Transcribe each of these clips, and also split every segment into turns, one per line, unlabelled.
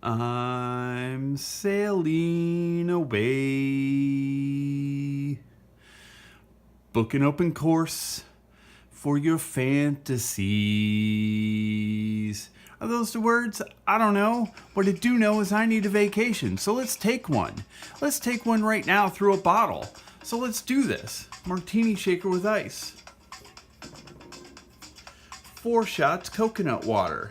I'm sailing away. Book an open course for your fantasies. Are those the words? I don't know. What I do know is I need a vacation, so let's take one. Let's take one right now through a bottle. So let's do this. Martini shaker with ice. 4 shots coconut water.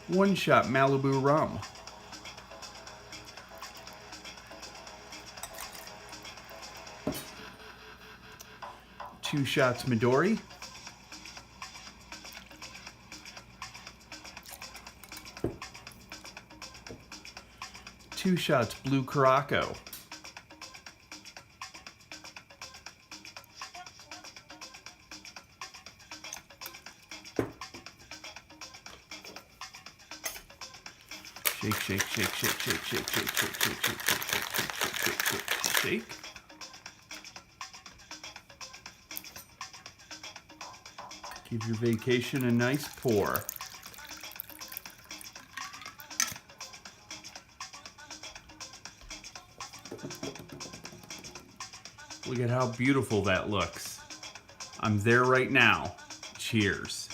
One shot Malibu rum. Two shots Midori. Two shots Blue Caraco. Shake, shake, shake, shake, shake, shake, shake, shake, shake, shake, shake, shake, shake, shake, shake. Give your vacation a nice pour. Look at how beautiful that looks. I'm there right now. Cheers.